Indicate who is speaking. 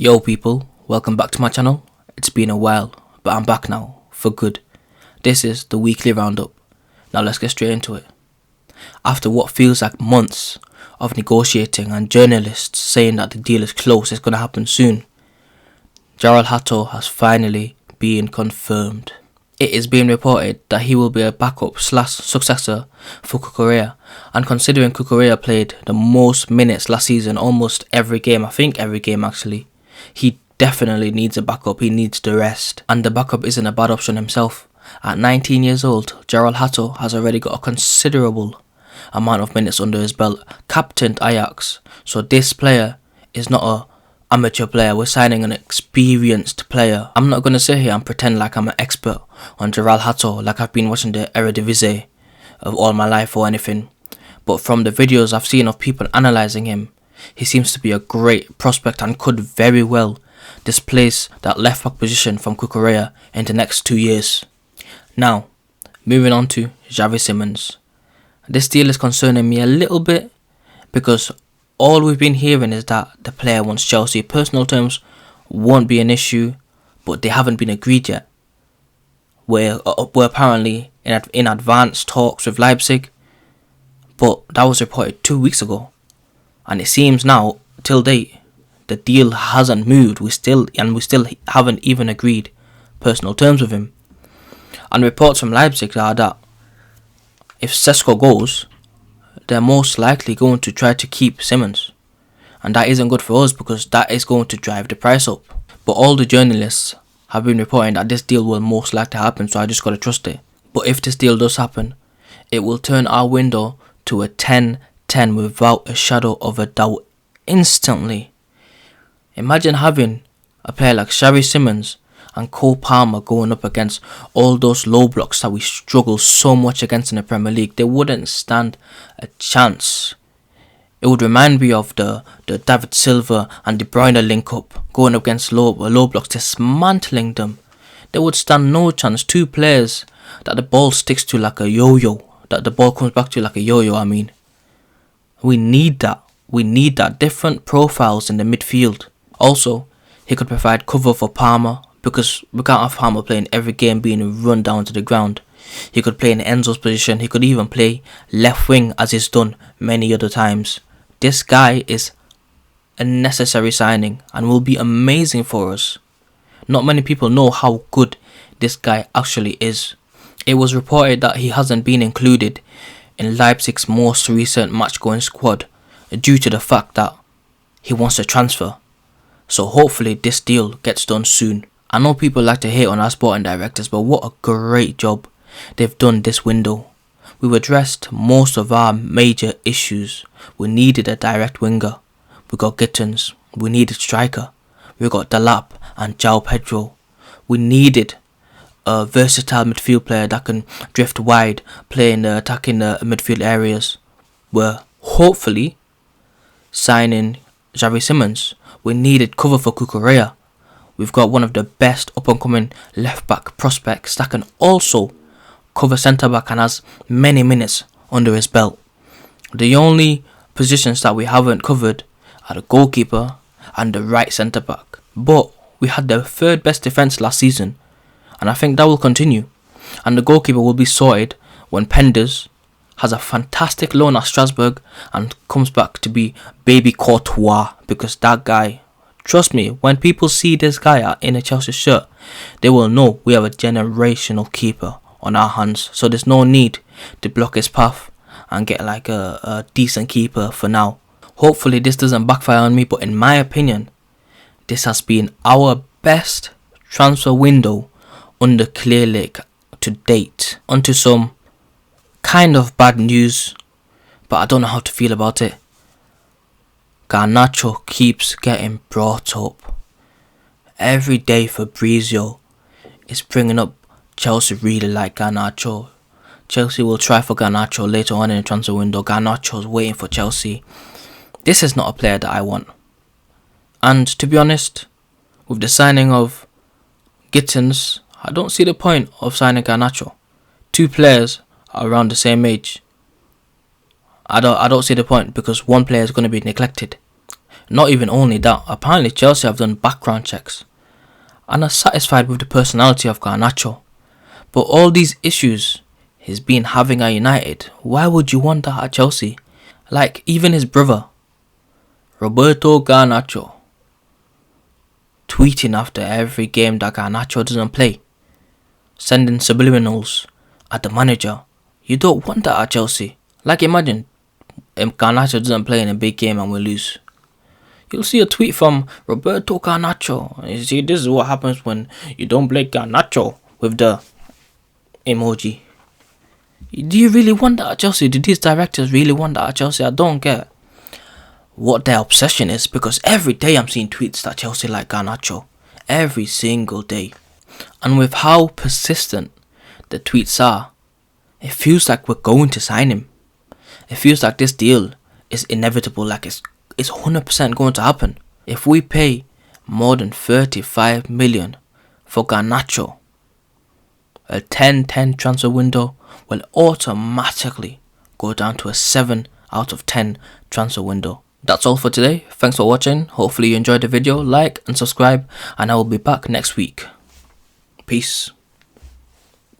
Speaker 1: Yo people, welcome back to my channel. It's been a while, but I'm back now, for good. This is the Weekly Roundup. Now let's get straight into it. After what feels like months of negotiating and journalists saying that the deal is close, it's going to happen soon, Gerald Hato has finally been confirmed. It is being reported that he will be a backup / successor for Cucurella, and considering Cucurella played the most minutes last season, almost every game, I think every game actually, he definitely needs a backup. He needs the rest, and the backup isn't a bad option himself. At 19 years old, Gerald Hato has already got a considerable amount of minutes under his belt, captained Ajax, so this player is not a amateur player. We're signing an experienced player. I'm not going to sit here and pretend like I'm an expert on Gerald Hato, like I've been watching the Eredivisie of all my life or anything, but from the videos I've seen of people analysing him, he seems to be a great prospect and could very well displace that left back position from Cucurella in the next 2 years. Now, moving on to Xavi Simons. This deal is concerning me a little bit because all we've been hearing is that the player wants Chelsea. Personal terms won't be an issue, but they haven't been agreed yet. We're apparently in advanced talks with Leipzig, but that was reported 2 weeks ago. And it seems now, till date, the deal hasn't moved. We still haven't even agreed personal terms with him. And reports from Leipzig are that if Sesko goes, they're most likely going to try to keep Simons. And that isn't good for us because that is going to drive the price up. But all the journalists have been reporting that this deal will most likely happen, so I just got to trust it. But if this deal does happen, it will turn our window to a 10-10 without a shadow of a doubt instantly. Imagine having a player like Xavi Simons and Cole Palmer going up against all those low blocks that we struggle so much against in the Premier League. They wouldn't stand a chance. It would remind me of the David Silva and De Bruyne link up, going up against low blocks, dismantling them. They would stand no chance. Two players that the ball sticks to like a yo-yo, that the ball comes back to like a yo-yo, I mean. We need that. We need that. Different profiles in the midfield. Also, he could provide cover for Palmer, because we can't have Palmer playing every game being run down to the ground. He could play in Enzo's position. He could even play left wing as he's done many other times. This guy is a necessary signing and will be amazing for us. Not many people know how good this guy actually is. It was reported that he hasn't been included in Leipzig's most recent match-going squad due to the fact that he wants to transfer. So hopefully this deal gets done soon. I know people like to hate on our sporting directors, but what a great job they've done this window. We've addressed most of our major issues. We needed a direct winger. We got Gittins. We needed striker. We got Delap and João Pedro. We needed a versatile midfield player that can drift wide, play in the attacking midfield areas. We're hopefully signing Xavi Simons. We needed cover for Cucurella. We've got one of the best up-and-coming left-back prospects that can also cover centre-back and has many minutes under his belt. The only positions that we haven't covered are the goalkeeper and the right centre-back. But we had the third best defence last season, and I think that will continue. And the goalkeeper will be sorted when Penders has a fantastic loan at Strasbourg and comes back to be baby Courtois, because that guy, trust me, when people see this guy in a Chelsea shirt, they will know we have a generational keeper on our hands. So there's no need to block his path and get like a decent keeper for now. Hopefully this doesn't backfire on me, but in my opinion, this has been our best transfer window under Clear Lake to date. Onto some kind of bad news, but I don't know how to feel about it. Garnacho keeps getting brought up. Every day Fabrizio is bringing up Chelsea really like Garnacho. Chelsea will try for Garnacho later on in the transfer window. Garnacho's waiting for Chelsea. This is not a player that I want. And to be honest, with the signing of Gittins, I don't see the point of signing Garnacho. Two players are around the same age. I don't see the point because one player is going to be neglected. Not even only that, apparently Chelsea have done background checks and are satisfied with the personality of Garnacho. But all these issues he's been having at United, why would you want that at Chelsea? Like, even his brother, Roberto Garnacho, tweeting after every game that Garnacho doesn't play, sending subliminals at the manager. You don't want that at Chelsea. Like, imagine if Garnacho doesn't play in a big game and we lose. You'll see a tweet from Roberto Garnacho. You see, this is what happens when you don't play Garnacho with the emoji. Do you really want that at Chelsea? Do these directors really want that at Chelsea? I don't get what their obsession is, because every day I'm seeing tweets that Chelsea like Garnacho. Every single day. And with how persistent the tweets are, it feels like we're going to sign him. It feels like this deal is inevitable, like it's 100% going to happen. If we pay more than 35 million for Garnacho, a 10-10 transfer window will automatically go down to a 7 out of 10 transfer window. That's all for today. Thanks for watching. Hopefully you enjoyed the video. Like and subscribe, and I will be back next week. Peace.